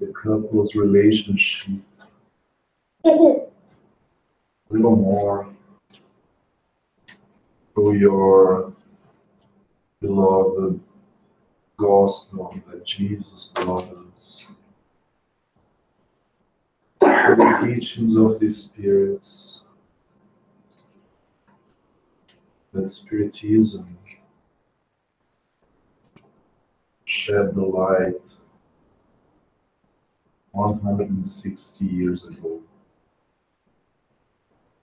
the couple's relationship a little more through your beloved gospel that Jesus brought us, through the teachings of the spirits, that Spiritism shed the light 160 years ago.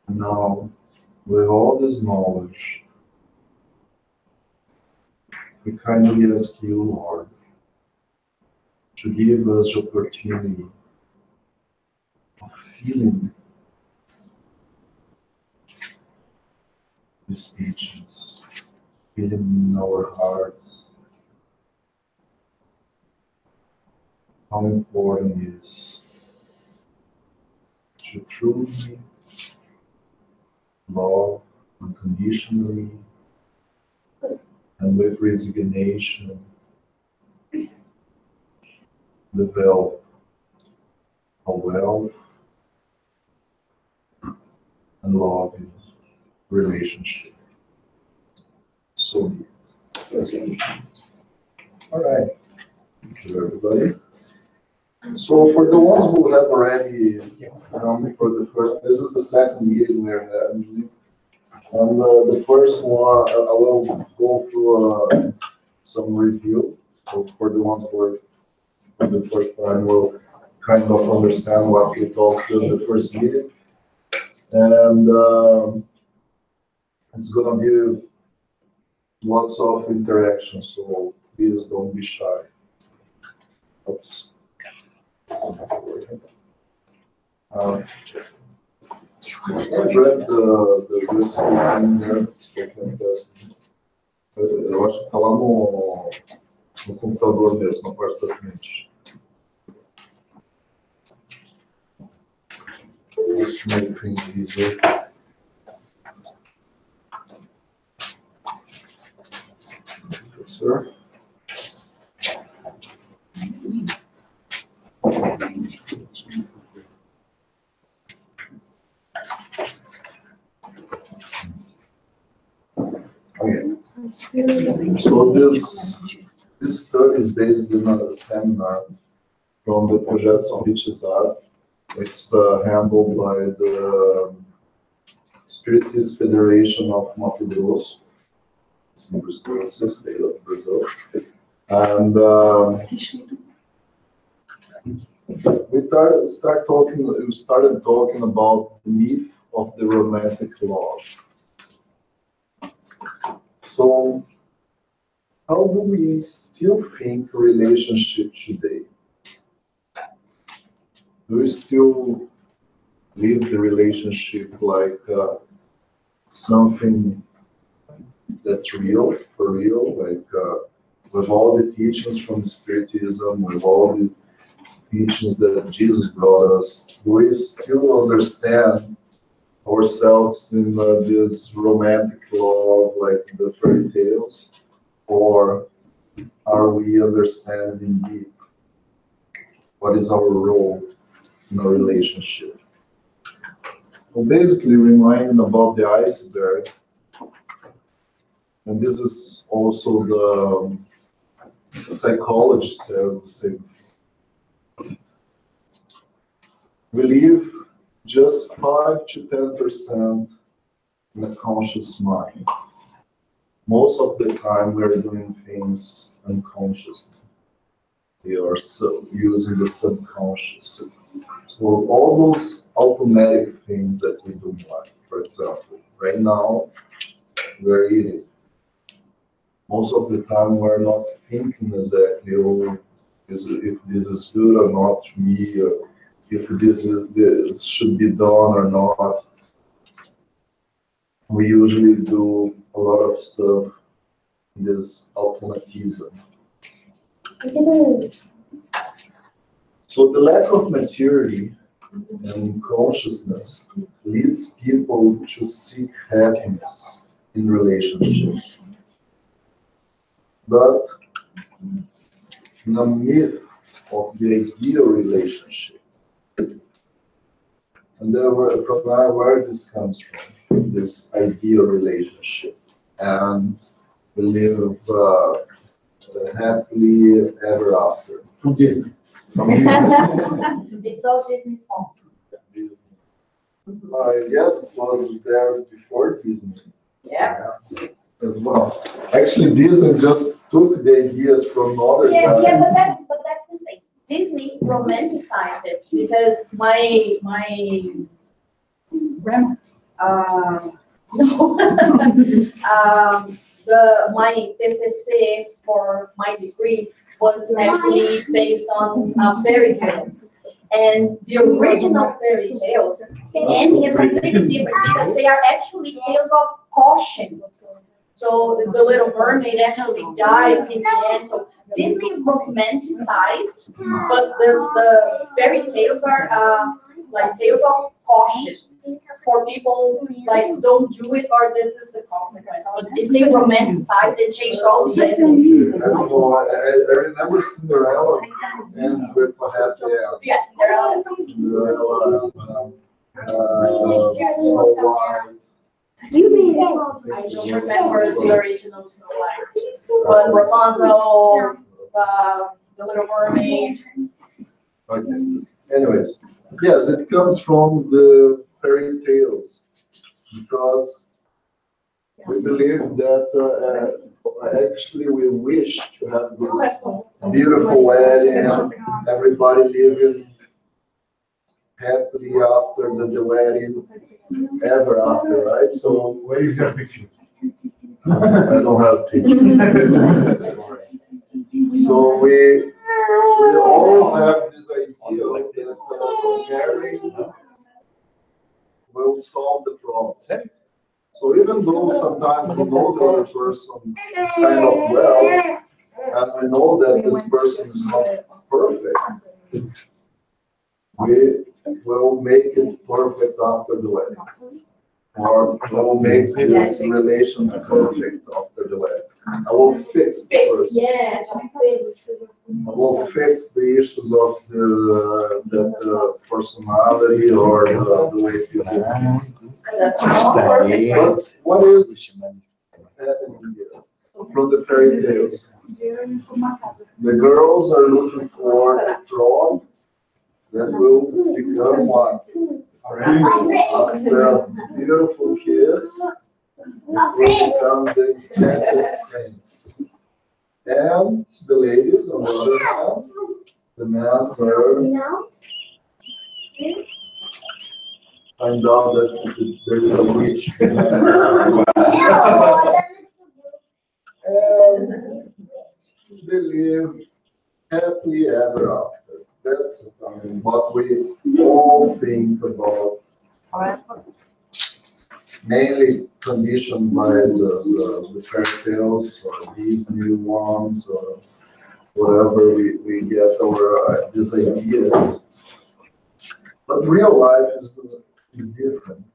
And now, with all this knowledge, we kindly ask you, Lord, to give us the opportunity of feeling these teachings, feeling in our hearts how important it is to truly love unconditionally and with resignation develop a wealth and loving relationship. So be it. All right. Thank you, everybody. So for the ones who have already come for the first, this is the second meeting we're having. And the first one, I will go through some review. So for the ones who are for the first time, will kind of understand what we talked in the first meeting. And it's gonna be lots of interaction, so please don't be shy. Oops. I read the risk in there, eu acho que tá lá no computador mesmo, na parte da frente. Let's make things easier. Sir? Okay. So this study is based on a seminar from the Projeto São Richezar. It's handled by the Spiritist Federation of Mato Grosso. It's in Brazil, it's a state of Brazil. And we started talking about the myth of the romantic love. So, how do we still think relationship today? Do we still live the relationship like something that's real, for real, like with all the teachings from Spiritism, with all the teachings that Jesus brought us? Do we still understand ourselves in this romantic love, like the fairy tales, or are we understanding deep what is our role in a relationship? Well, basically reminding about the iceberg, and this is also the psychology says the same thing. We live just 5 to 10% in a conscious mind. Most of the time we're doing things unconsciously. We are using the subconscious. So all those automatic things that we do in life, for example, right now we're eating. Most of the time we're not thinking exactly if this is good or not to me, or if this should be done or not. We usually do a lot of stuff in this automatism. So the lack of maturity and consciousness leads people to seek happiness in relationships. But in a myth of the ideal relationship. And then where this comes from, this ideal relationship. And we live happily ever after. From Disney. It's all Disney's fault. Disney. I guess it was there before Disney. Yeah. As well. Actually, Disney just took the ideas from other Yeah, countries. but that's the thing. Disney romanticized it because my grandma, no, my TCC for my degree was actually based on fairy tales. And the original fairy tales, the ending is completely different because they are actually tales of caution. So the Little Mermaid actually dies in the end. So Disney romanticized, but the fairy tales are like tales of caution for people like don't do it or this is the consequence. But Disney romanticized and changed all the endings. I don't know, I remember Cinderella ends with a happy end. Yes, there are. Cinderella, Snow White. I don't remember the original Snow White, but Rapunzel, the Little Mermaid. Okay. Anyways, yes, it comes from the fairy tales because we believe that actually we wish to have this beautiful wedding, everybody living happily after the wedding, ever after, right? So Where is your picture? I don't have picture. So we all have this idea that marrying will solve the problem. So even though sometimes we know the other person kind of well, and we know that this person is not perfect, we will make it perfect after the wedding. Or we'll make this relation perfect after the wedding. I will fix the person. Yeah, fix. I will fix the issues of the personality or the way you do. But what is happening here? From the fairy tales, the girls are looking for a frog that will become what? After a beautiful kiss, it will become the enchanted prince. And the ladies, on the other hand, the men are find out that there is a witch. And they live happily ever after. That's what we all think about. Mainly conditioned by the fairy tales or Disney ones or whatever we get our these ideas. But real life is different.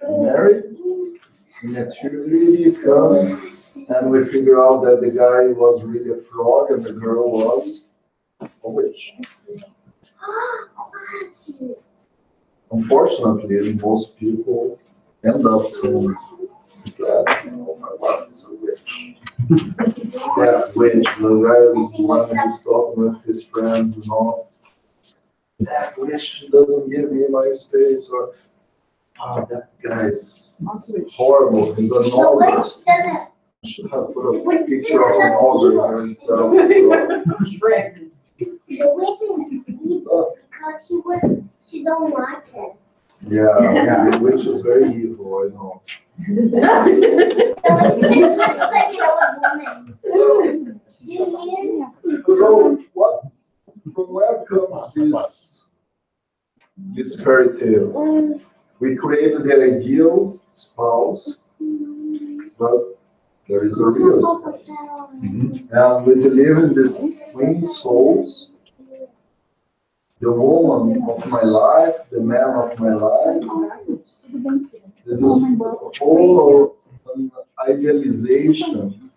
Married, maturity comes, and we figure out that the guy was really a frog and the girl was a witch. Unfortunately, most people end up saying that, my wife is a witch. That witch, the guy is one who's talking with his friends and all. That witch doesn't give me my space, or that guy is horrible. He's an ogre. I should have put a picture of an ogre here instead of Shrek. The witch is evil because she don't like it. Yeah, the witch is very evil, I know. The witch looks like an old woman. She is. So from where comes this fairy tale? We created the ideal spouse, but there is a real spouse. And we believe in this twin souls, the woman of my life, the man of my life. This is all an idealization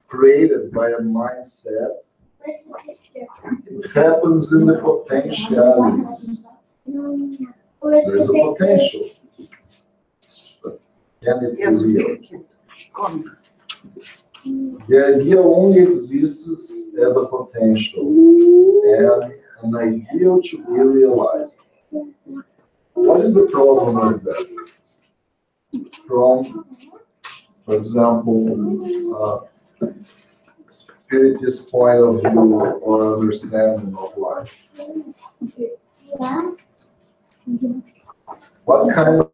created by a mindset, it happens in the potentialities. There is a potential. But can it be real? The idea only exists as a potential and an ideal to be realized. What is the problem with that? From, for example, spiritist point of view or understanding of life. What kind of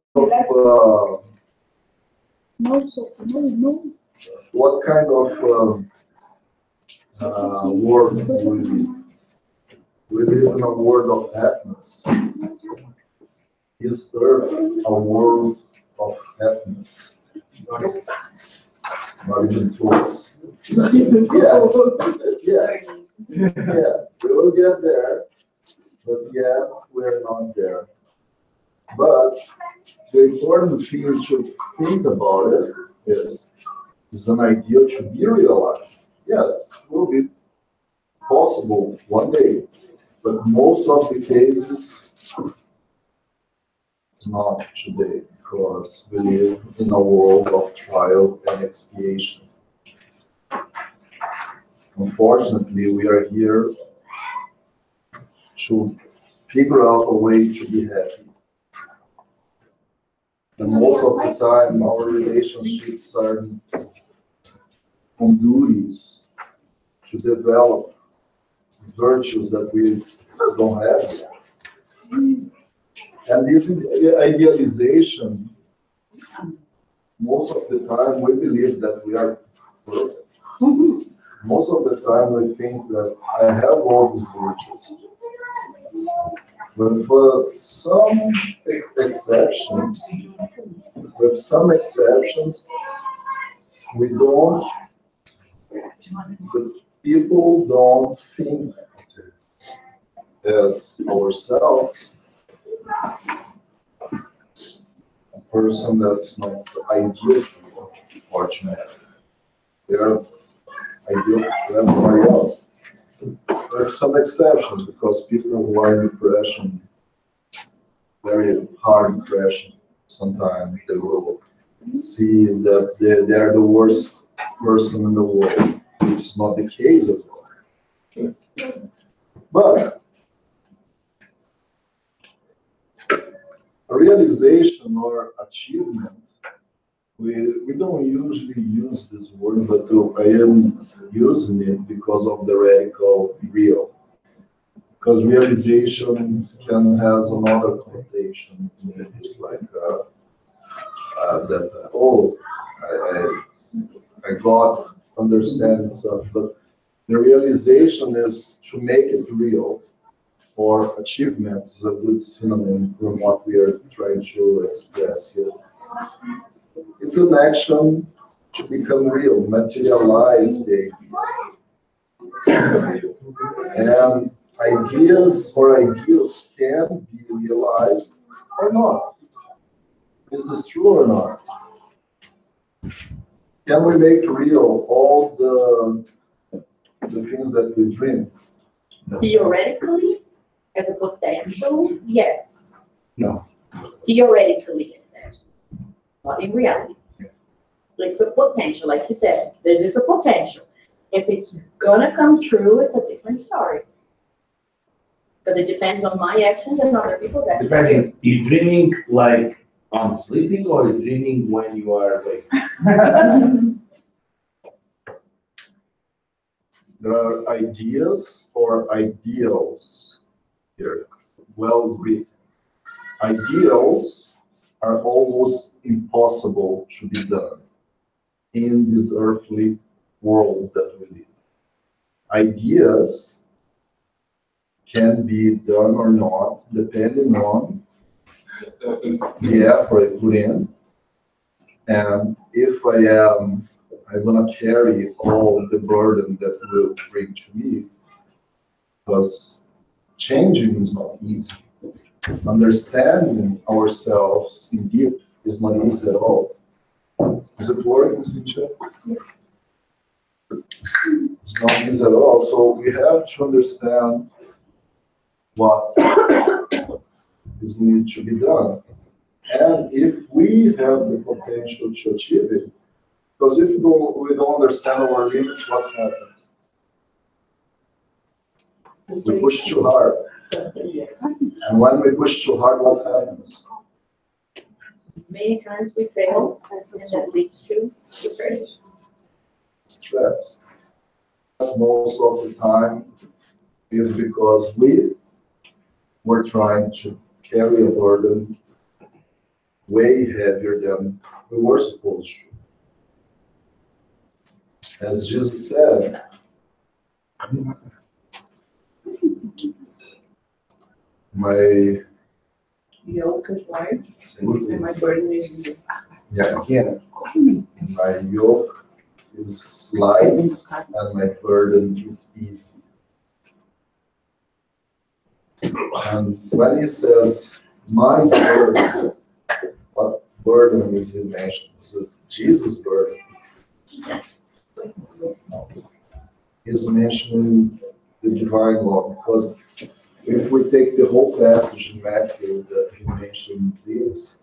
world do we live? We live in a world of happiness. Is Earth a world of happiness? Not even close. Yeah, we will get there, but yeah, we're not there. But the important thing to think about it is an idea to be realized. Yes, it will be possible one day, but most of the cases, not today, because we live in a world of trial and expiation. Unfortunately, we are here to figure out a way to be happy. And most of the time, our relationships are on duties to develop virtues that we don't have. And this idealization, most of the time, we believe that we are perfect. Most of the time, we think that I have all these virtues. With some exceptions, we don't, the people don't think as ourselves. A person that's not ideal or genetic. They are ideal to everybody else. There are some exceptions because people who are in depression, very hard depression, sometimes they will see that they are the worst person in the world, which is not the case as well. But a realization or achievement, we don't usually use this word, but I am using it because of the radical real. Because realization can has another connotation, it's like that. I got understand stuff, but the realization is to make it real. Or achievement is a good synonym from what we are trying to express here. It's an action to become real, materialize the idea. And ideas or ideals can be realized or not. Is this true or not? Can we make real all the things that we dream? Theoretically, as a potential, yes. No. Theoretically, I said. Not in reality. It's a potential, like you said, there is a potential. If it's gonna come true, it's a different story. Because it depends on my actions and other people's actions. Depending, you dreaming like on sleeping or you dreaming when you are awake? There are ideas or ideals here, well written. Ideals are almost impossible to be done in this earthly world that we live. Ideas can be done or not, depending on the effort I put in. And if I'm gonna carry all the burden that will bring to me, because changing is not easy. Understanding ourselves in deep is not easy at all. Is it working, Cynthia? It's not easy at all. So we have to understand what is needed to be done. And if we have the potential to achieve it, because if we don't understand our limits, what happens? We push too hard. And when we push too hard, what happens? Many times we fail, and that leads to frustration. Stress. Most of the time is because we were trying to carry a burden way heavier than we were supposed to. As Jesus said, my Yoke is light, and my burden is easy. my yoke is light and my burden is easy. And when he says, my burden, what burden is he mentioning? Is it Jesus' burden? He's mentioning the divine law, because if we take the whole passage in Matthew that he mentioned this,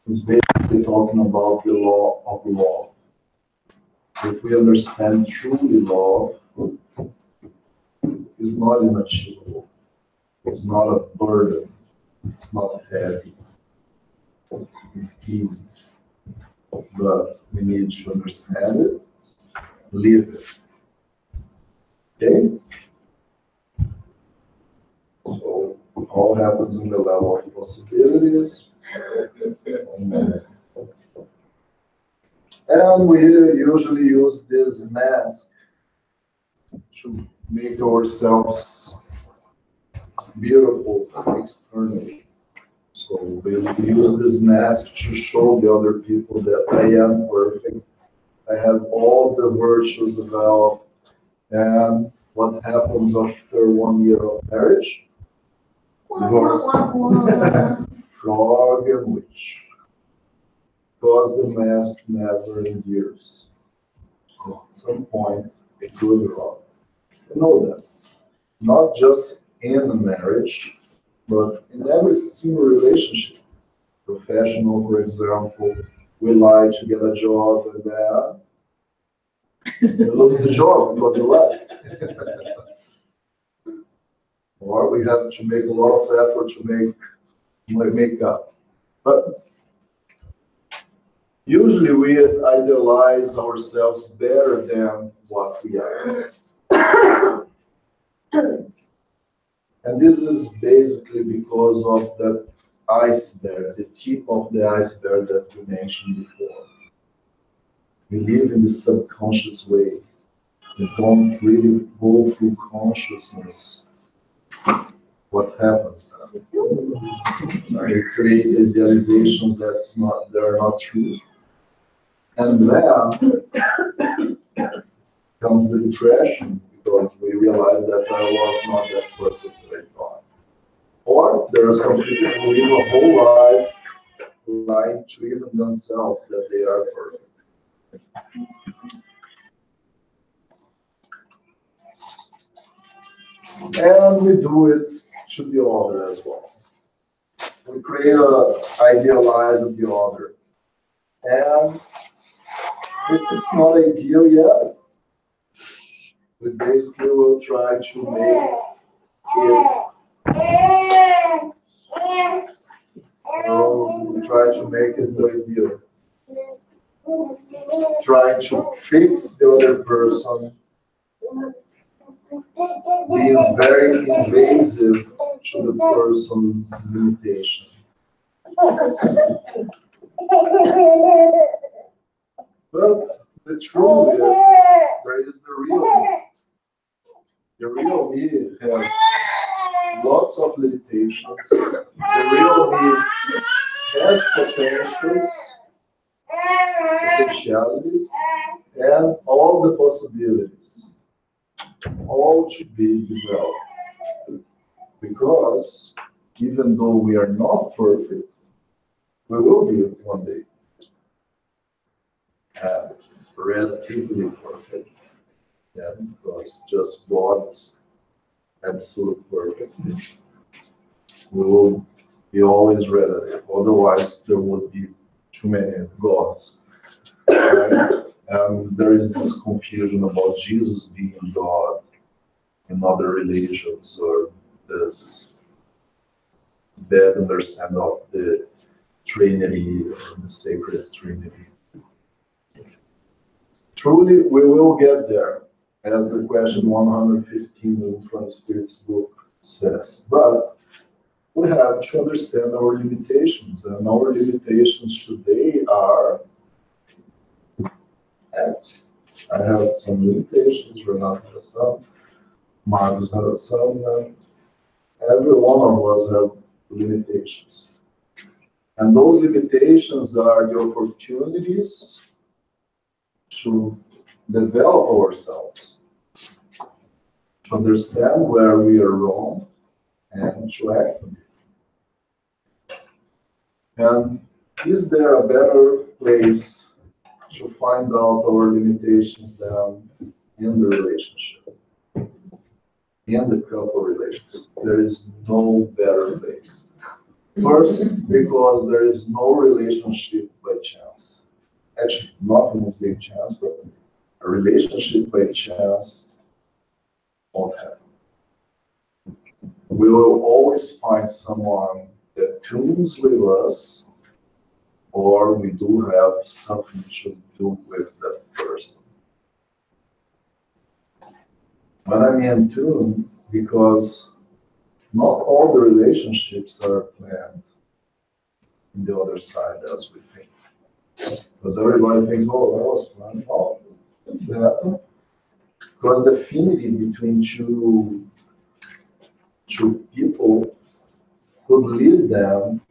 he's basically talking about the law of love. If we understand truly love, it's not unachievable. It's not a burden. It's not heavy. It's easy. But we need to understand it, live it. Okay? So all happens in the level of possibilities. And we usually use this mask to make ourselves beautiful externally. So we use this mask to show the other people that I am perfect. I have all the virtues developed. And what happens after 1 year of marriage? Divorce. Frog and witch. Because the mask never endures. At some point, it will drop. You know that. Not just in a marriage, but in every single relationship. Professional, for example, we lie to get a job and then you lose the job because you lied. Or we have to make a lot of effort to make up. But usually we idealize ourselves better than what we are. And this is basically because of that iceberg, the tip of the iceberg that we mentioned before. We live in the subconscious way. We don't really go through consciousness. What happens? We create idealizations that are not true. And then comes the depression, because we realize that I was not that perfect that I thought. Or there are some people who live a whole life lying to even themselves that they are perfect. And we do it to the other as well. We create an idealize of the other. And if it's not ideal yet, we basically will try to make it ideal. Trying to fix the other person, being very invasive to the person's limitation. But the truth is, there is the real me. The real me has lots of limitations. The real me has potentialities, and all the possibilities. All should be developed. Because even though we are not perfect, we will be one day relatively perfect. Yeah, because just God's absolute perfect. We will be always relative. Otherwise, there would be too many gods. Right? And there is this confusion about Jesus being God in other religions, or this bad understanding of the Trinity or the sacred Trinity. Truly, we will get there, as the question 115 in Front Spirit's book says. But we have to understand our limitations, and our limitations today are X. I have some limitations, Renato has some, Marcus has some, and every one of us have limitations. And those limitations are the opportunities to develop ourselves, to understand where we are wrong, and to act on it. And is there a better place to find out our limitations than in the relationship, in the couple relationship? There is no better place. First, because there is no relationship by chance. Actually, nothing is by chance, but a relationship by chance won't happen. We will always find someone that tunes with us, or we do have something to do with that person. When I mean tune, because not all the relationships are planned in the other side as we think. Because everybody thinks, oh, that was planned. Oh, it happened. Because the affinity between two people could lead them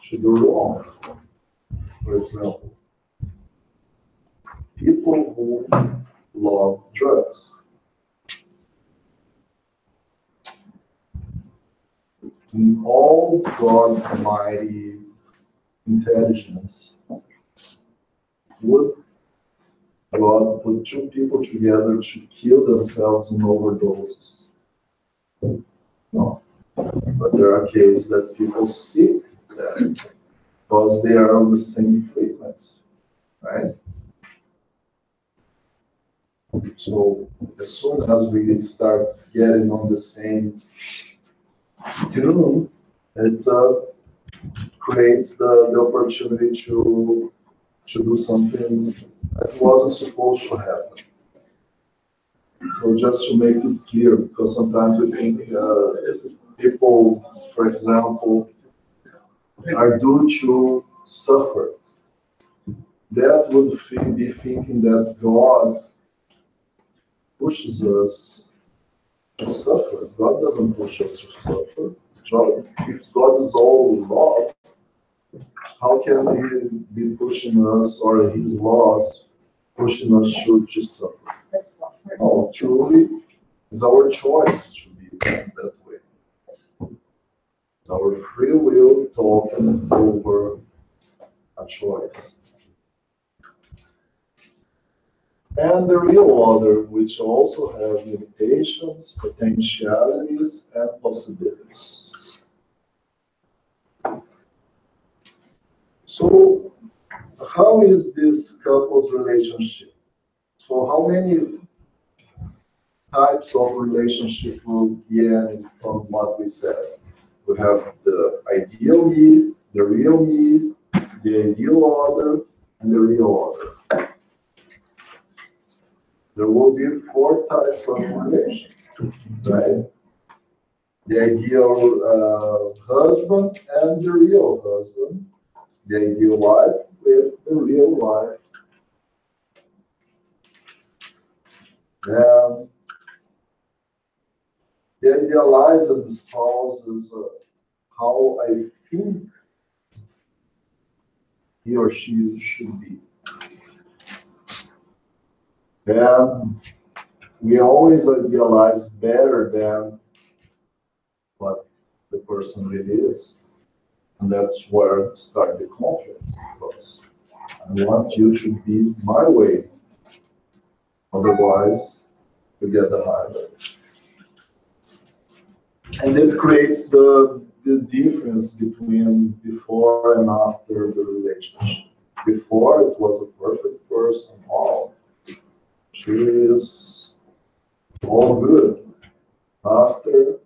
to do wrong. For example, people who love drugs. In all God's mighty intelligence, would God put two people together to kill themselves in overdoses? No. But there are cases that people seek that because they are on the same frequency, right? So as soon as we start getting on the same tune, it creates the opportunity to do something that wasn't supposed to happen. So just to make it clear, because sometimes we think people, for example, are due to suffer. That would be thinking that God pushes us to suffer. God doesn't push us to suffer. If God is all love, how can He be pushing us, or His laws pushing us to suffer? No, truly, it's our choice to be that way. It's our free will talking over a choice. And the real order, which also has limitations, potentialities, and possibilities. So, how is this couple's relationship? So, how many types of relationship will gain from what we said? We have the ideal me, the real me, the ideal order, and the real order. There will be 4 types of relation, right? The ideal husband and the real husband, the ideal wife with the real wife. And the idealized spouse is how I think he or she should be. And we always idealize better than what the person really is. And that's where start the conflicts, because I want you to be my way. Otherwise, to get the higher value. And it creates the difference between before and after the relationship. Before it was a perfect person, oh, she is all good. After,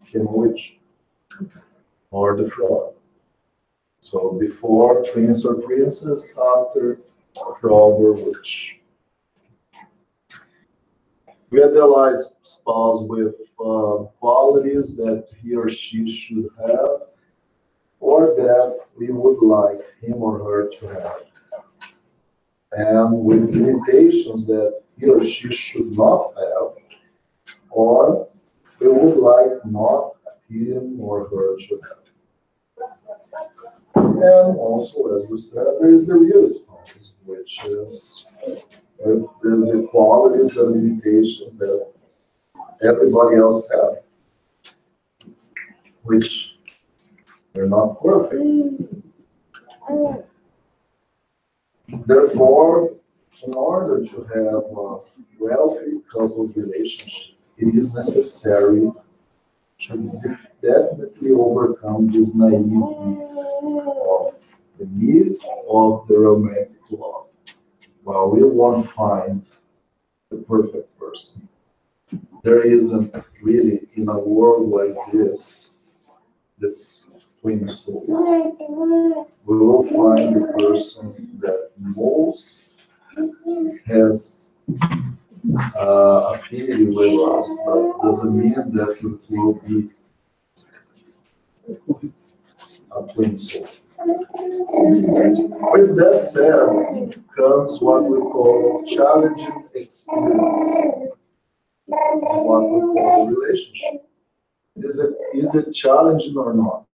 came witch or the fraud. So before prince or princess, after fraud or witch. We idealize spouse with qualities that he or she should have, or that we would like him or her to have, and with limitations that he or she should not have, or we would like not him or her to have. And also, as we said, there is the real spouse, which is with the qualities and limitations that everybody else have, which they're not perfect. Therefore, in order to have a wealthy couples relationship, it is necessary to definitely overcome this naivety of the myth of the romantic love. Well, we won't find the perfect person. There isn't really, in a world like this twin soul. We will find the person that most has affinity with us, but doesn't mean that it will be a twin soul. With that said, comes what we call challenging experience. What we call the relationship. Is it challenging or not?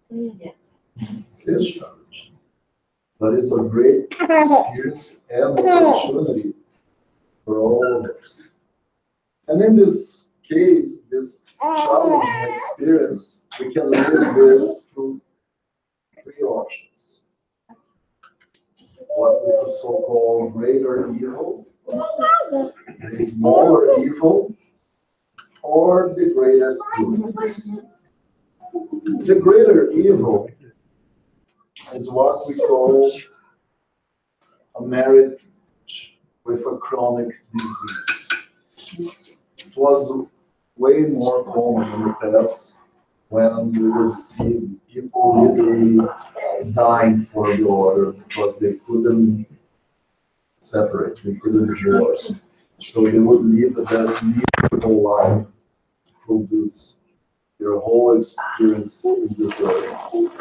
Yes. It is challenging. But it's a great experience and opportunity for all of us. And in this case, this challenging experience, we can live this through three options. What we could so-call greater evil, the smaller evil, or the greatest good. The greater evil is what we call a marriage with a chronic disease. It was way more common in the past when we would see people literally dying for the other because they couldn't separate, they couldn't divorce. So they would live that miserable life through their whole experience in this world.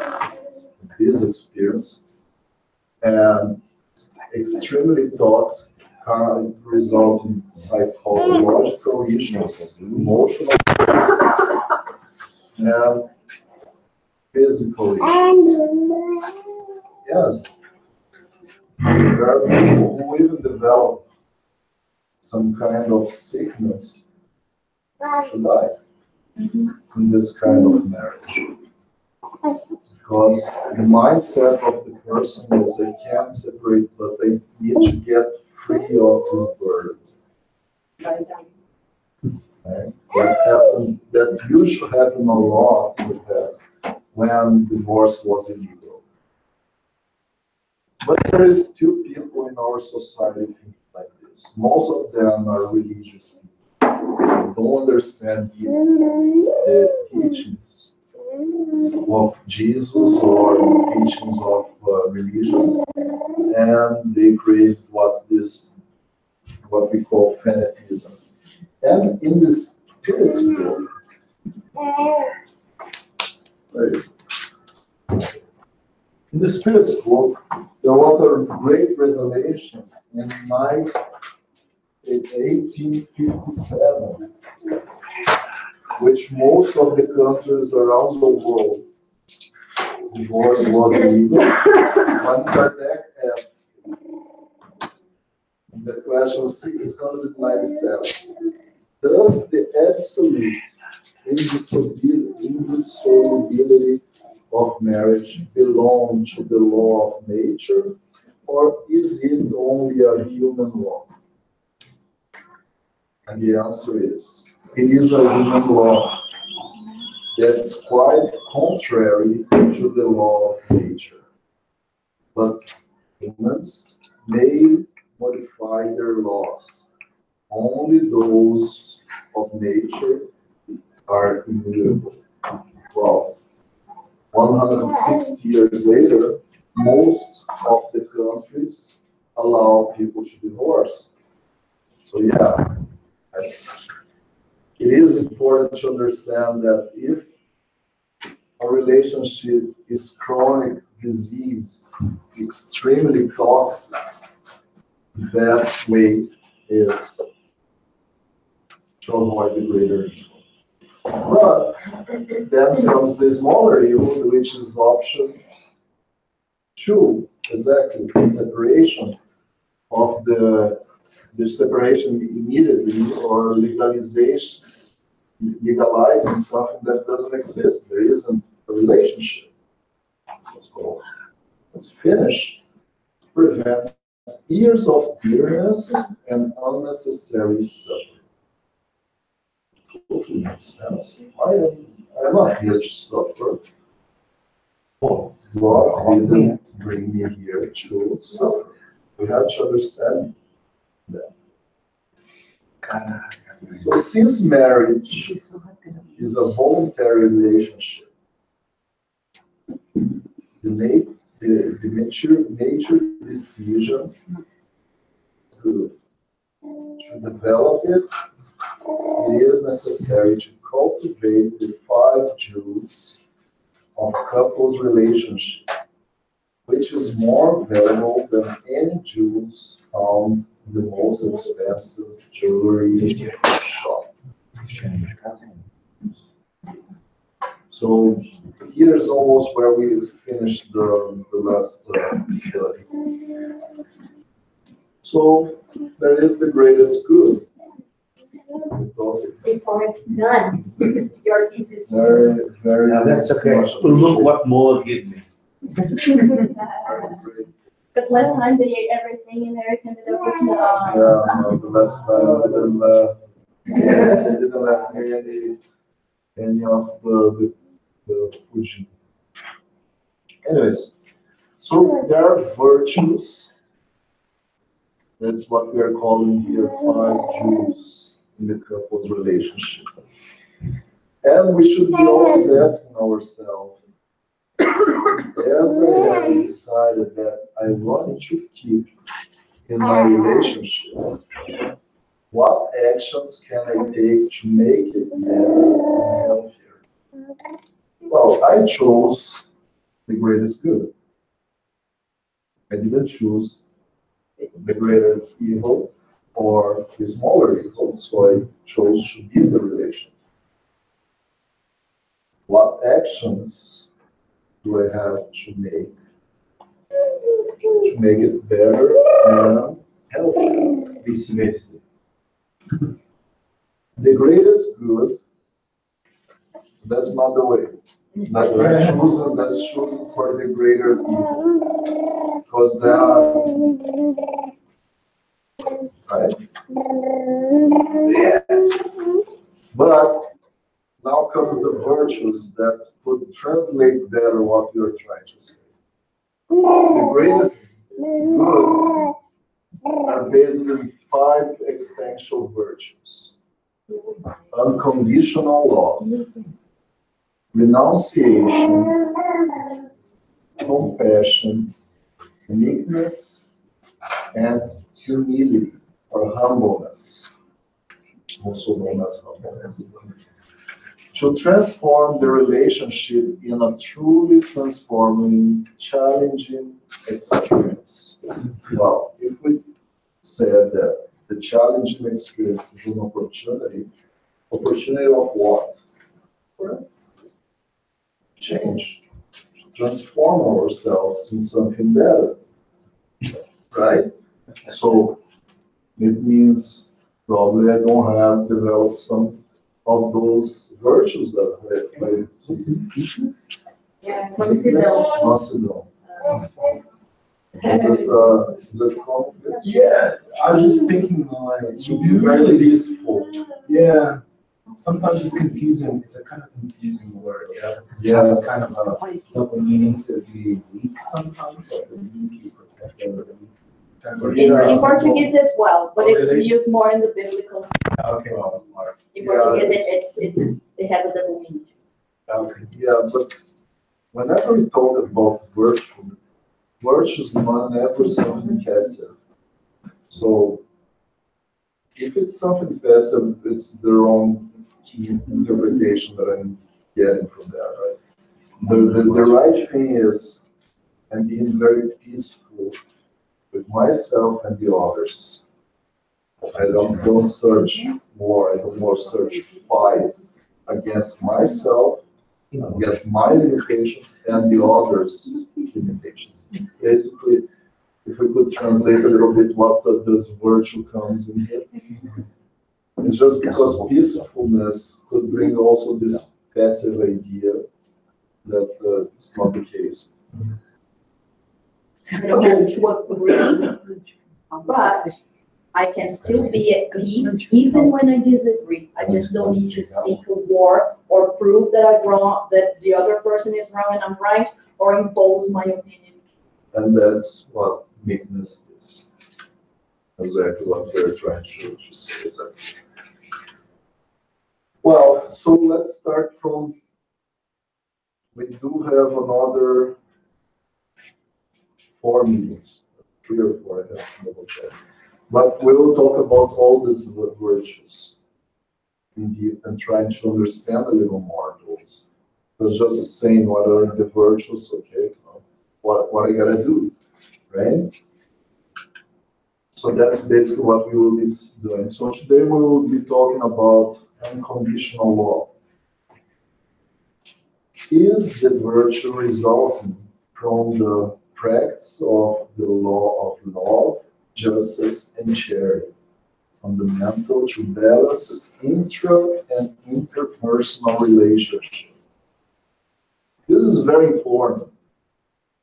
This experience and extremely toxic result in psychological issues, emotional and physical issues. Yes, there are people who even develop some kind of sickness to die in this kind of marriage. Because the mindset of the person is they can't separate, but they need to get free of this burden. Okay? That used to happen a lot in the past when divorce was illegal. But there is still people in our society think like this. Most of them are religious people. They don't understand the teachings of Jesus or teachings of religions, and they create what we call fanatism. And in the Spirit's book, in the Spirit's book, there was a great revelation in 1857, which most of the countries around the world, divorce was illegal. When Kardec asked, the question 697, does the absolute indissolubility of marriage belong to the law of nature, or is it only a human law? And the answer is, it is a human law that's quite contrary to the law of nature. But humans may modify their laws. Only those of nature are immutable. Well, 160 years later, most of the countries allow people to divorce. So yeah, it is important to understand that if a relationship is chronic disease, extremely toxic, the best way is to avoid the greater evil. But then comes the smaller evil, which is option 2, exactly, the separation of the separation immediately, or legalizing something that doesn't exist. There isn't a relationship. So it's finished. It prevents years of bitterness and unnecessary suffering. Totally makes sense. I'm not here to suffer. Oh, God didn't bring me here to suffer. We have to understand that. So since marriage is a voluntary relationship, the nature decision to develop it, it is necessary to cultivate the 5 jewels of couples relationship, which is more valuable than any jewels found in the most expensive jewelry shop. So here's almost where we finished the last study. So there is the greatest good. Before it's done, your piece is Very, very. Now that's okay. much Look what more give me. appreciated. Because last time they ate everything and Eric ended up with Yeah, no, the last time they didn't let me any of the pudding. Anyways, so there are virtues. That's what we are calling here 5 jewels in the couple's relationship. And we should be always asking ourselves, as I have decided that I want to keep in my relationship, what actions can I take to make it better and healthier? Well, I chose the greatest good. I didn't choose the greater evil or the smaller evil, so I chose to be in the relation. What actions do I have to make it better and healthier? Be submissive. The greatest good, that's not the way. That's choosing for the greater evil. Because right? Yeah. But now comes the virtues that would translate better what you're trying to say. The greatest good are based on 5 essential virtues. Unconditional love, renunciation, compassion, meekness, and humility or humbleness, also known as humbleness. To transform the relationship in a truly transforming, challenging experience. Well, if we said that the challenging experience is an opportunity of what? Change. Transform ourselves in something better. Right? So it means probably I don't have developed some of those virtues that I see. Yeah, mansidão. Mansidão. Is it conflict? Yeah, I was just thinking like, It should be very peaceful. yeah, sometimes it's confusing, it's a kind of confusing word, yeah. Yeah. It's kind of a double meaning to be weak sometimes, like the weak you protect the weak. In Portuguese as well, but Oh, it's really? used more in the biblical sense. Okay, In Yeah, Portuguese, it has a double meaning. okay. Yeah, but whenever we talk about virtue, virtue is not never something passive. So if it's something passive, it's the wrong interpretation that I'm getting from that, right? The right thing is, I'm being very peaceful with myself and the others. I don't search more, I don't more search fight against myself, against my limitations and the others' limitations. Basically, if we could translate a little bit what does virtue comes in here. It's just because peacefulness could bring also this passive idea that it's not the case. I don't have to agree, but I can still be at peace even when I disagree. I just don't need to seek a war or prove that I'm wrong, that the other person is wrong and I'm right, or impose my opinion. And that's what meekness is. Exactly what we're trying to say. Well, so let's start from, we do have another 4 meetings, 3 or 4, I have to double check. But we will talk about all these virtues in deep and trying to understand a little more those. Because just saying what are the virtues, okay, what I gotta do, right? So that's basically what we will be doing. So today we will be talking about unconditional love. Is the virtue resulting from the practice of the law of love, justice, and charity, fundamental to balance intra and interpersonal relationship? This is very important.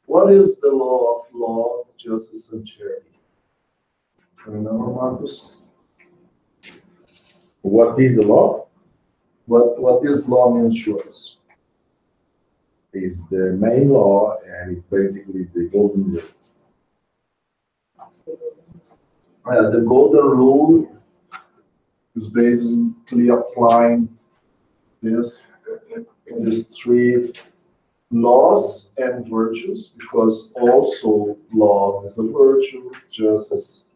What is the law of love, justice, and charity? Remember, Marcus? What is the law? What this law means to us? Is the main law, and it's basically the golden rule. The golden rule is basically applying these 3 laws and virtues, because also love is a virtue, justice,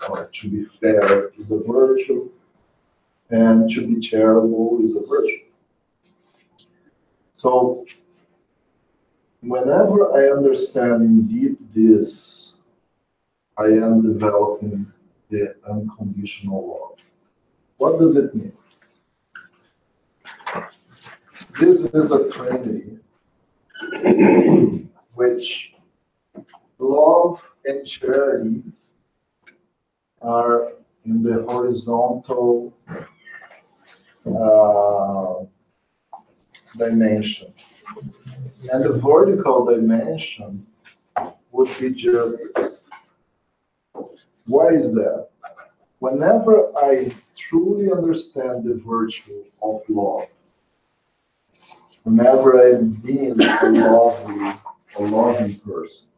or to be fair, is a virtue, and to be charitable is a virtue. So whenever I understand in deep this, I am developing the unconditional love. What does it mean? This is a trinity, which love and charity are in the horizontal dimension. And the vertical dimension would be justice. Why is that? Whenever I truly understand the virtue of love, whenever I'm being a loving person,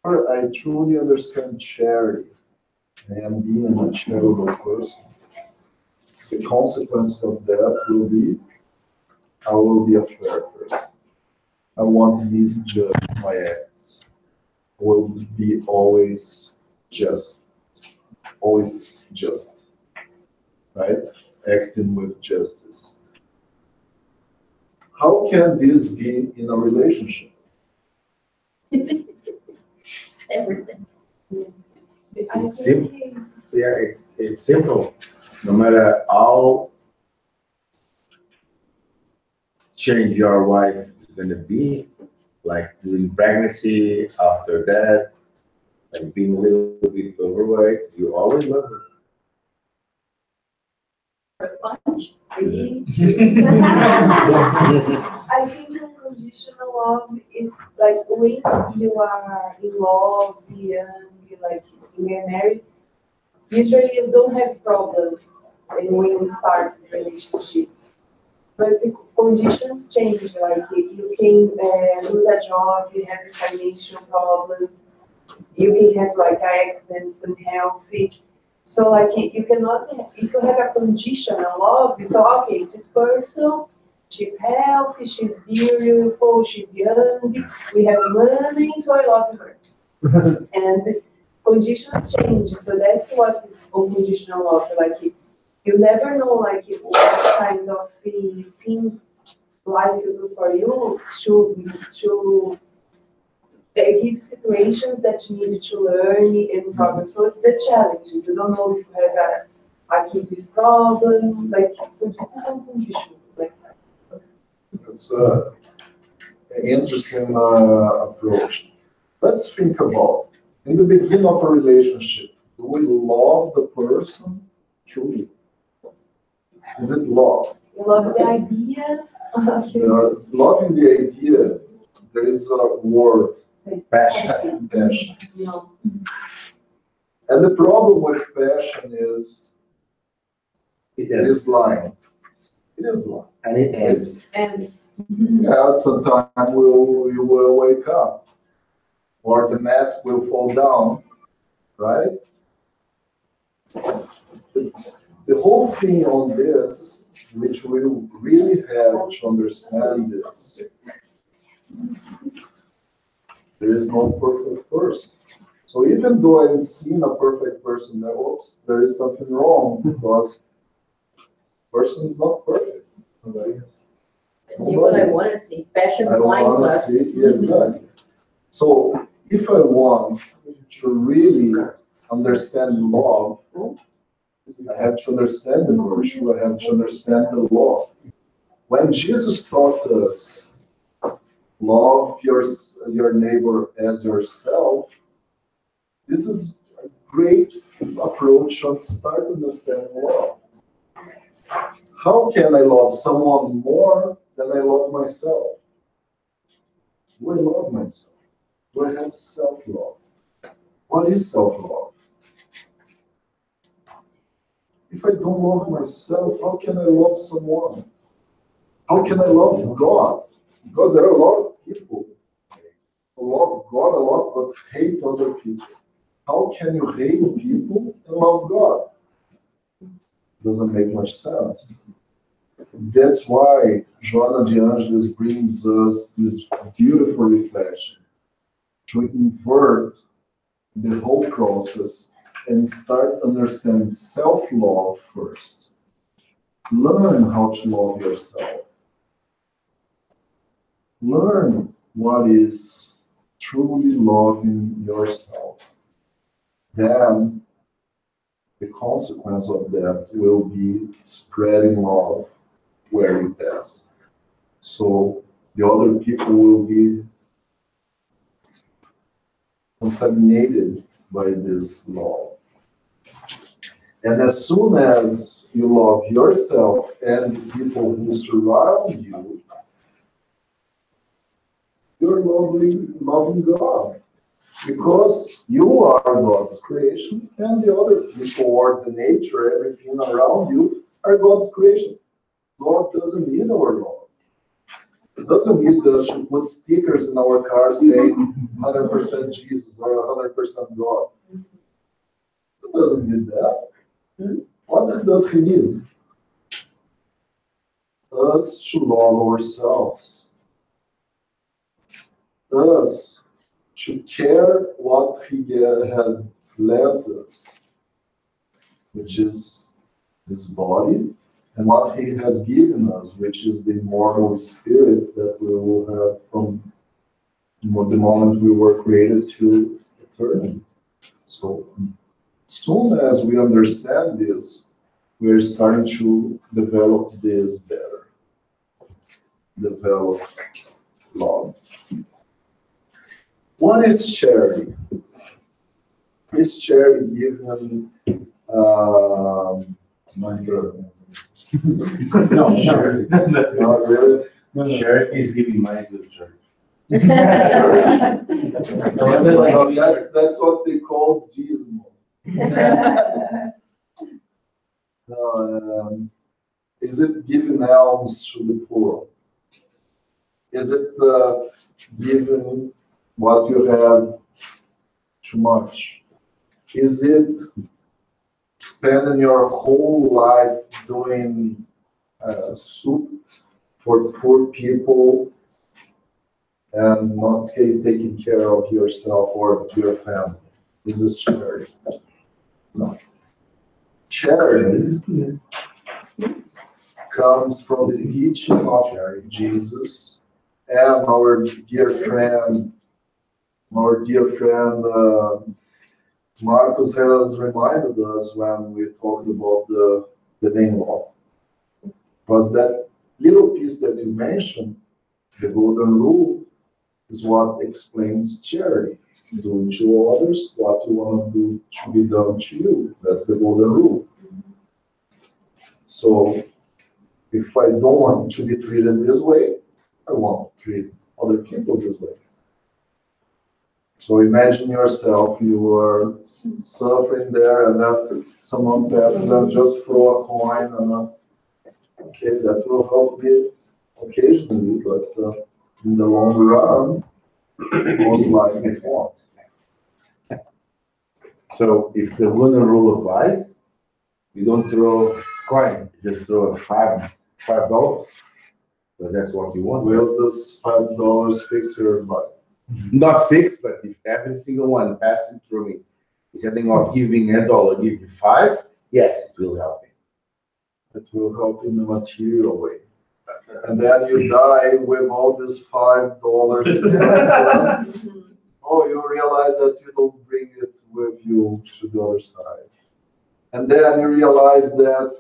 whenever I truly understand charity, and being a charitable person, the consequence of that will be, I will be a fair person. I won't misjudge my acts. I will be always just, right? Acting with justice. How can this be in a relationship? Everything. It's simple. Yeah, it's simple. No matter how change your wife is gonna be, like during pregnancy, after that, like being a little bit overweight, you always love her. Punch, 3, I think unconditional love is like when you are in love and you like you get married, usually you don't have problems and when you start the relationship. But the conditions change, like if you can lose a job, you have financial problems, you can have like accidents and healthy. So like you cannot, if you have a conditional love, you say, okay, this person, she's healthy, she's beautiful, she's young, we have money, so I love her. And the conditions change, so that's what is unconditional love. Like you never know like what kind of things life will do for you to they give situations that you need to learn and problems. So it's the challenges. You don't know if you have a kid with problem, like so this is unconditional. Like It's an interesting approach. Let's think about, in the beginning of a relationship, do we love the person truly? Is it love? you love the idea of Loving the idea, there is a word, Passion. passion. you know, And the problem with passion is It it is is. blind. It is blind. And it ends. and Yeah, sometime we will wake up, or the mask will fall down, right? The whole thing on this, which we really have to understand this, there is no perfect person. So even though I'm seeing a perfect person, that oops, there is something wrong because person is not perfect. See what I want to see. Passion I blinds want to us. see, yeah, exactly. So if I want to really understand love, I have to understand the virtue, I have to understand the law. When Jesus taught us, love your neighbor as yourself, this is a great approach to start understanding love. How can I love someone more than I love myself? Do I love myself? Do I have self-love? What is self-love? If I don't love myself, how can I love someone? How can I love God? Because there are a lot of people who love God a lot but hate other people. How can you hate people and love God? Doesn't make much sense. That's why Joana de Angelis brings us this beautiful reflection to invert the whole process and start understanding self-love first. Learn how to love yourself. Learn what is truly loving yourself. Then the consequence of that will be spreading love where you pass. So the other people will be contaminated by this love. And as soon as you love yourself and the people who surround you, you're loving God. Because you are God's creation and the other people or the nature, everything around you are God's creation. God doesn't need our love. It doesn't need us to put stickers in our car saying 100% Jesus or 100% God. It doesn't need that. What does he need? Us to love ourselves. Us to care what he had left us, which is his body, and what he has given us, which is the immortal spirit that we will have from the moment we were created to eternity. So, as soon as we understand this, we're starting to develop this better. Develop love. What is charity? Is charity given No, not really? Charity is giving money to the church. Was it like- No, that's what they call dismal. Is it giving alms to the poor? Is it giving what you have too much? Is it spending your whole life doing soup for poor people and not taking care of yourself or your family? Is this charity? No. Charity comes from the teaching of Jesus and our dear friend Marcus has reminded us when we talked about the main law. Was that little piece that you mentioned, the golden rule, is what explains charity. Do to others what you want to do to be done to you. That's the golden rule. So if I don't want to be treated this way, I want to treat other people this way. So imagine yourself, you are suffering there, and then someone passes and just throw a coin, and okay, that will help me occasionally, but in the long run, most likely it won't. So if the golden rule applies, you don't throw coin, you just throw $5, but that's what you want. Will this $5 fix your butt? Not fixed, but if every single one passes through me, instead of giving $1, give me 5, yes, it will help me. It will help in the material way. And then you die with all this $5. Oh, you realize that you don't bring it with you to the other side. And then you realize that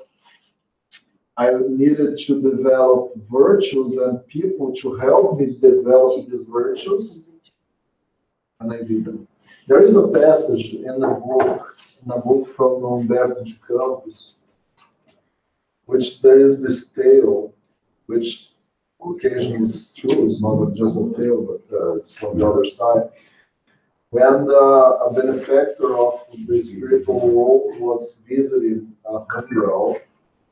I needed to develop virtues and people to help me develop these virtues, and I didn't. There is a passage in a book from Humberto de Campos, which there is this tale, which occasionally is true, it's not just a tale, but it's from the other side. When a benefactor of the spiritual world was visiting Umbral,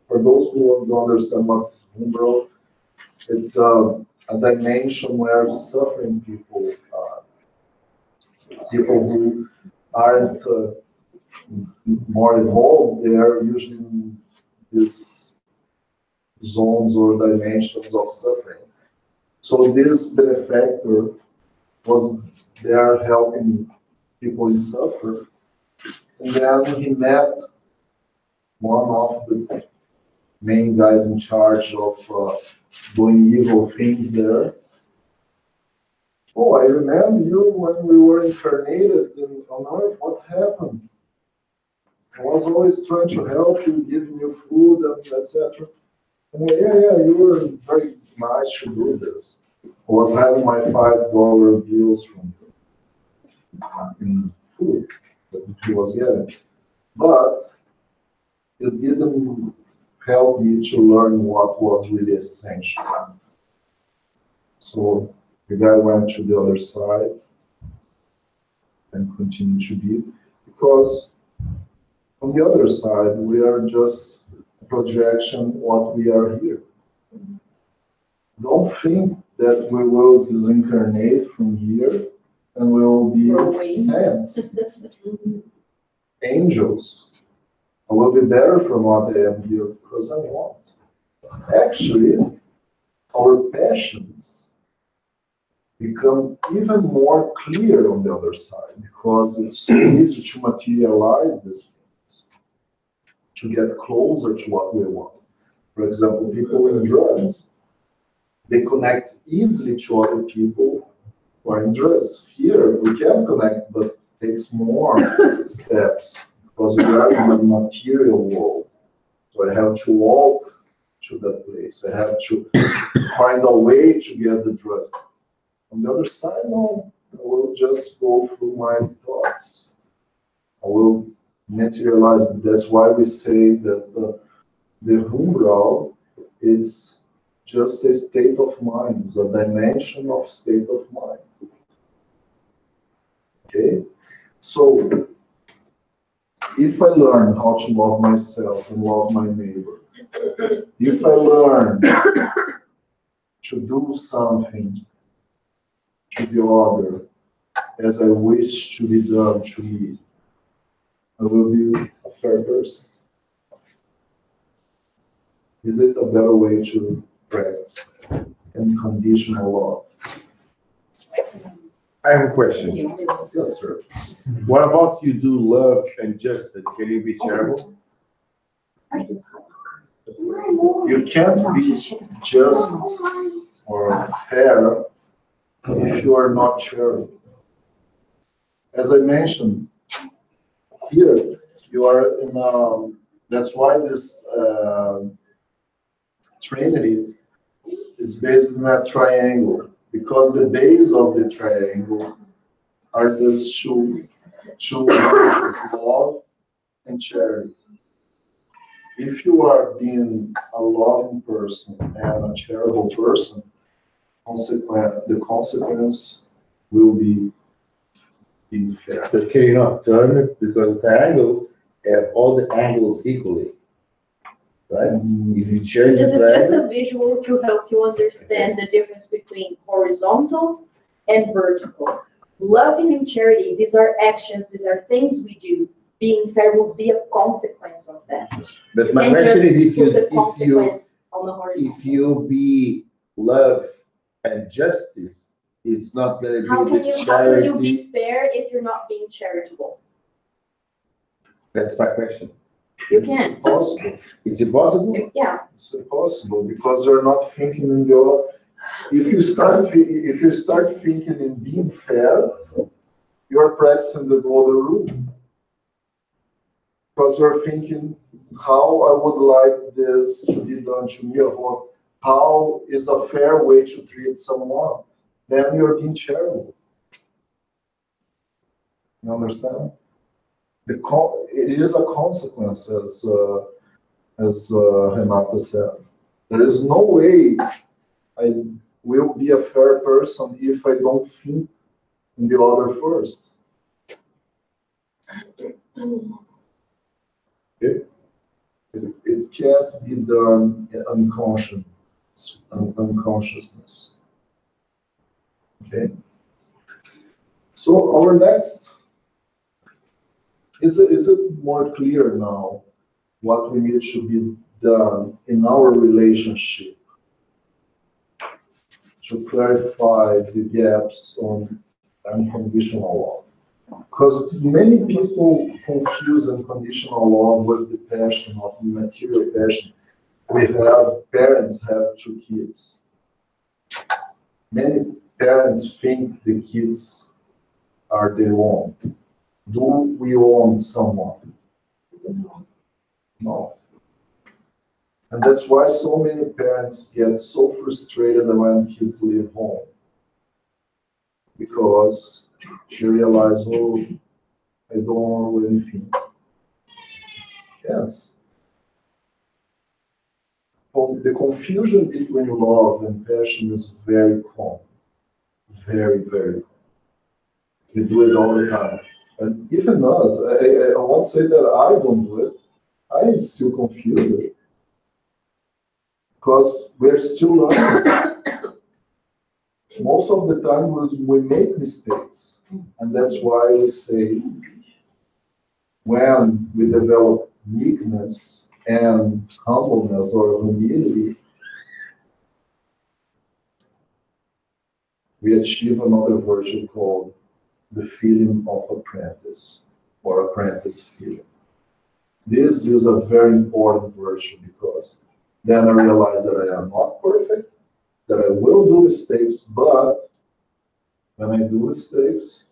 for those who don't understand what Umbral, it's a dimension where suffering people, people who aren't more evolved, they are usually in these zones or dimensions of suffering. So this benefactor was there helping people in suffer, and then he met one of the main guys in charge of doing evil things there. Oh, I remember you when we were incarnated on earth. What happened? I was always trying to help you, giving you food and etc. And yeah, you were very nice to do this. I was having my $5 bills from you in food that he was getting, but it didn't help me to learn what was really essential. So the guy went to the other side and continued to be, because on the other side, we are just a projection what we are here. Don't think that we will disincarnate from here and we will be saints, angels. I will be better from what I am here because I want. Actually, our passions become even more clear on the other side because it's so easy to materialize these things, to get closer to what we want. For example, people in drugs, they connect easily to other people who are in drugs. Here, we can connect, but it takes more steps because we are in the material world. So I have to walk to that place. I have to find a way to get the drug. On the other side, no, I will just go through my thoughts. I will materialize it. That's why we say that the umbral is just a state of mind, it's a dimension of state of mind. Okay? So, if I learn how to love myself and love my neighbor, if I learn to do something to the other as I wish to be done to me, I will be a fair person. Is it a better way to practice unconditional love? I have a question. Yes, sir. What about you do love and justice? Can you be charitable? You can't be just or fair if you are not charitable. As I mentioned, here you are in a, that's why this Trinity is based in a triangle, because the base of the triangle are those two virtues, love and charity. If you are being a loving person and a charitable person, the consequence will be being fair. But can you not turn it? Because the triangle have all the angles equally. Right? If you change This the is just triangle, a visual to help you understand the difference between horizontal and vertical. Loving and charity, these are actions, these are things we do. Being fair will be a consequence of that. but my And question just is put the consequence on the horizontal. if you be love and justice, it's not gonna How be can the you charity. be fair if you're not being charitable? That's my question. You It's can. impossible. It's impossible? Yeah. It's impossible because you're not thinking in the other. If you start thinking in being fair, you're practicing the golden rule. Because you're thinking how I would like this to be done to me, or how is a fair way to treat someone. Then you're being charitable. You understand? It is a consequence, as Renata said. There is no way I will be a fair person if I don't think in the other first. Okay? It can't be done unconsciousness. Okay? So our next, is it more clear now what we need to be done in our relationship to clarify the gaps on unconditional love? Because many people confuse unconditional love with the passion of material passion. Parents have 2 kids. Many parents think the kids are their own. Do we own someone? No. And that's why so many parents get so frustrated when kids leave home. Because they realize, oh, I don't know anything. Yes. The confusion between love and passion is very common. Very, very common. We do it all the time. And even us, I won't say that I don't do it. I still confuse it. Because we're still learning. Most of the time we make mistakes. And that's why we say, when we develop meekness and humbleness or humility, we achieve another virtue called the feeling of apprentice, or apprentice feeling. This is a very important virtue because then I realize that I am not perfect, that I will do mistakes, but when I do mistakes,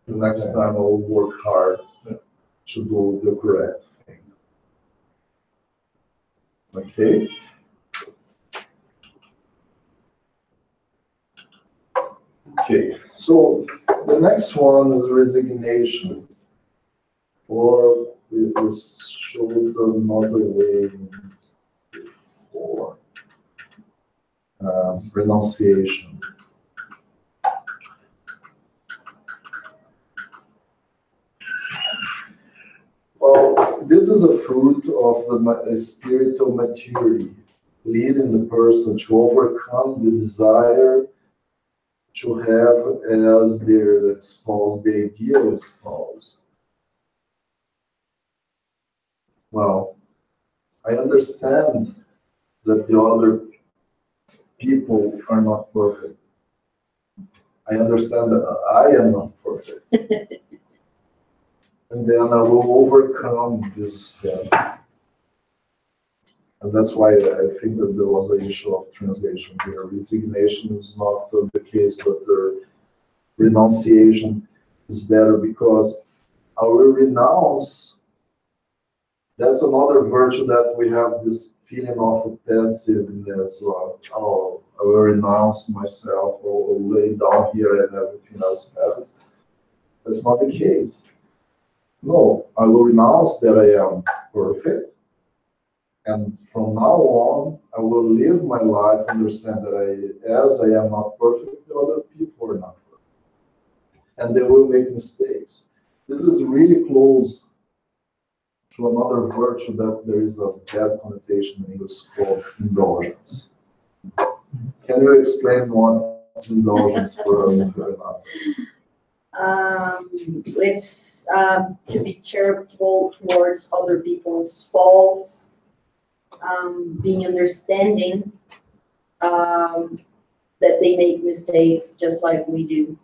the next time I will work hard to do the correct thing. Okay? Okay, so the next one is resignation, or it was showed another way before. renunciation. Well, this is a fruit of the spiritual maturity, leading the person to overcome the desire to have as their spouse the ideal spouse. Well, I understand that the other people are not perfect. I understand that I am not perfect. And then I will overcome this step. And that's why I think that there was an issue of translation here. Resignation is not the case, but the renunciation is better, because I will renounce. That's another virtue that we have, this feeling of passiveness. Oh, I will renounce myself, or lay down here and everything else happens. That's not the case. No, I will renounce that I am perfect. And from now on, I will live my life, understand that as I am not perfect, the other people are not perfect. And they will make mistakes. This is really close to another virtue that there is a bad connotation in English called indulgence. Can you explain what's indulgence for us, Renata? It's to be charitable towards other people's faults, being understanding that they make mistakes just like we do.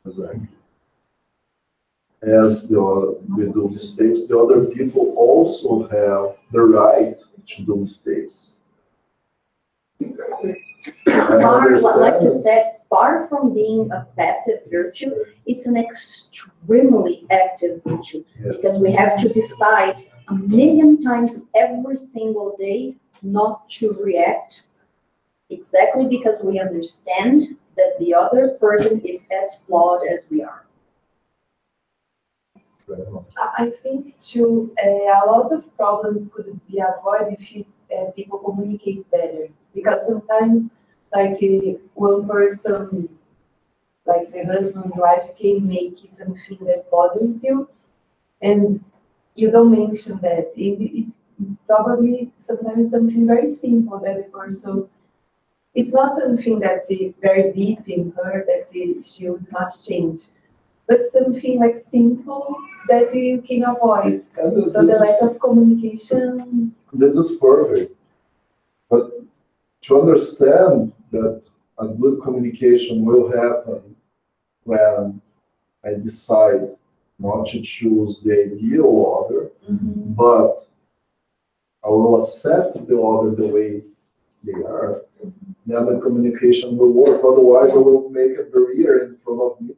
Exactly. As we do mistakes, the other people also have the right to do mistakes. Far, like you said, far from being a passive virtue, it's an extremely active virtue, because we have to decide 1,000,000 times every single day not to react, exactly because we understand that the other person is as flawed as we are. I think too, a lot of problems could be avoided if people communicate better. Because sometimes, like one person, like the husband and wife, can make something that bothers you, and you don't mention that. It's probably sometimes something very simple that the person. It's not something that's very deep in her that she would not change, but something like simple that you can avoid. So the lack of communication. This is perfect. But to understand that a good communication will happen when I decide not to choose the ideal other, but I will accept the other the way they are, then the communication will work. Otherwise, I will make a barrier in front of me.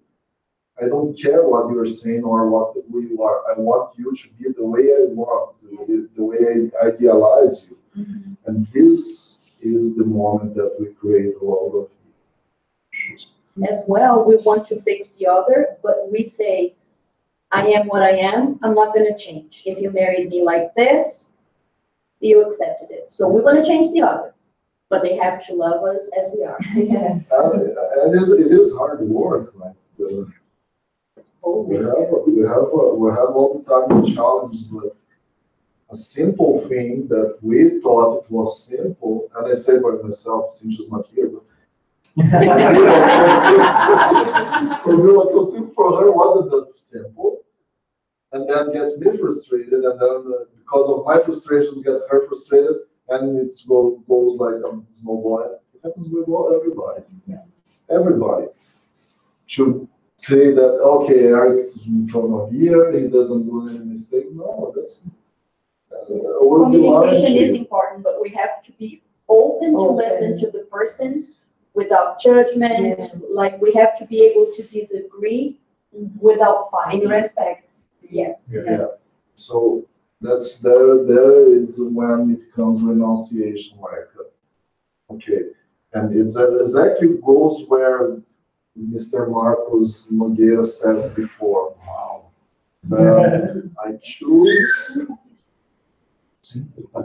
I don't care what you're saying or what you are. I want you to be the way I want, the way I idealize you. And this is the moment that we create a lot of issues. As well, we want to fix the other, but we say, I am what I am, I'm not going to change. If you married me like this, you accepted it. So we're going to change the other, but they have to love us as we are. Yes. And it is hard work. Like we have all the time challenges with a simple thing that we thought it was simple, and I say by myself, since she's not here, but for me it was so simple. For her, it wasn't that simple, and then gets me frustrated, and then because of my frustrations, get her frustrated, and it goes like a snowball. It happens with everybody. Everybody should say that, okay, Eric's in front of here, he doesn't do any mistake. No, that's communication is important, but we have to be open to listen to the person without judgment. Yeah. Like we have to be able to disagree without fighting. In respect. Yes. Yes. So that's there is when it comes renunciation, like okay, and it's exactly goes where Mr. Marcos Nogueira said before. Wow. I choose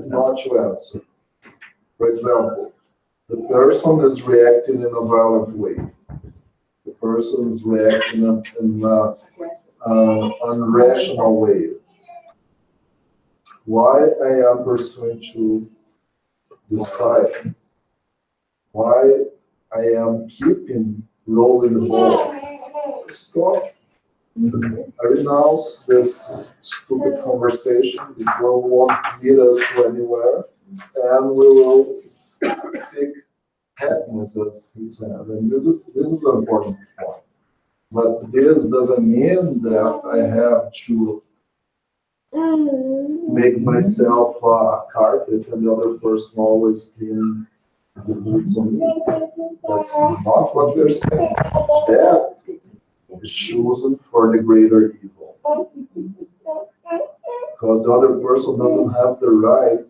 not to answer. For example, The person is reacting in a violent way. The person is reacting in an unrational way. Why I am pursuing to describe? Why I am keeping rolling the ball? Stop. I renounce this stupid conversation. It won't lead us to anywhere, and we will seek happiness, as he said. And this is an important point. But this doesn't mean that I have to make myself a carpet and the other person always clean the boots on me. That's not what they're saying. That is chosen for the greater evil. Because the other person doesn't have the right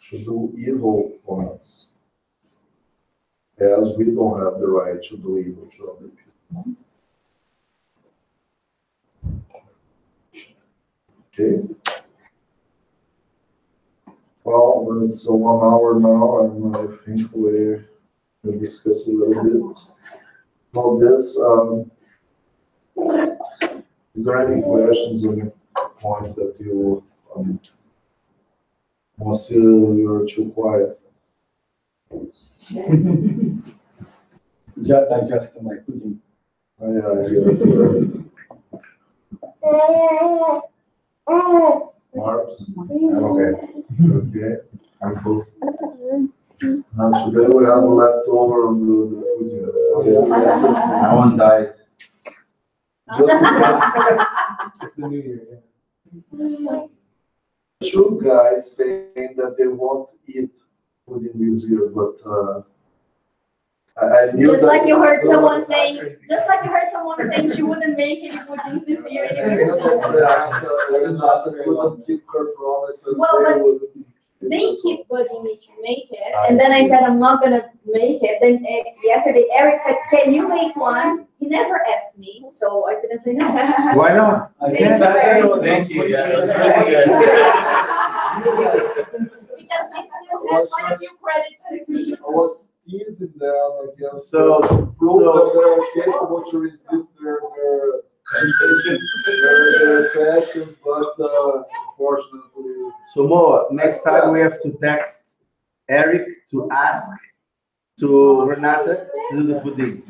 to do evil for us, as we don't have the right to do evil to other people. Okay. Well, it's 1 hour now, and I think we discussed a little bit about this. Is there any questions or any points that you Moacir, you're too quiet? Já está my pudding. I hear Marks? Okay, Okay. I'm full. And today we have leftover on the food. I won't die. Just because It's the new year. two guys saying that they won't eat food in this year, but I knew Just that. like you heard someone saying, she wouldn't make any puddings this year I knew either. that Renata couldn't keep her promise, and Well, they but would. They keep bugging me to make it, and then I said I'm not gonna make it. Then yesterday Eric said, "Can you make one?" He never asked me, so I couldn't say no. Why not? I Thank you. Thank you. Yeah, it was really good. Because I still have quite a few credits with me. I was teasing them against So- prove so- that they're capable to resist their passions, but unfortunately. So Moa, next time we have to text Eric to ask to Renata to do the pudding.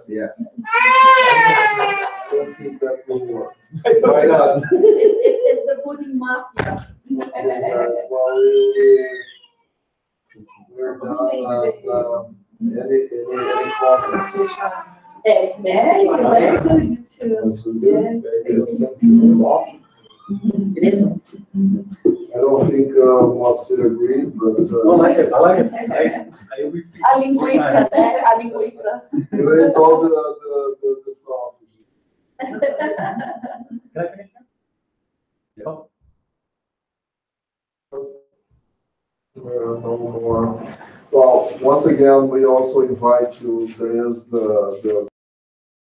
Yeah. I don't think that will work. Why not? It's the pudding mafia. That's why we're done. Any comments? Eric, Very good too. That's good. Yes, Very good. thank you. That's awesome. It is awesome. I don't think Moacir agreed, but I like it. I repeat. A linguiça, né? A linguiça. you ate all the sausage. Can I finish? Oh. There are no more. Well, once again, we also invite you, there is the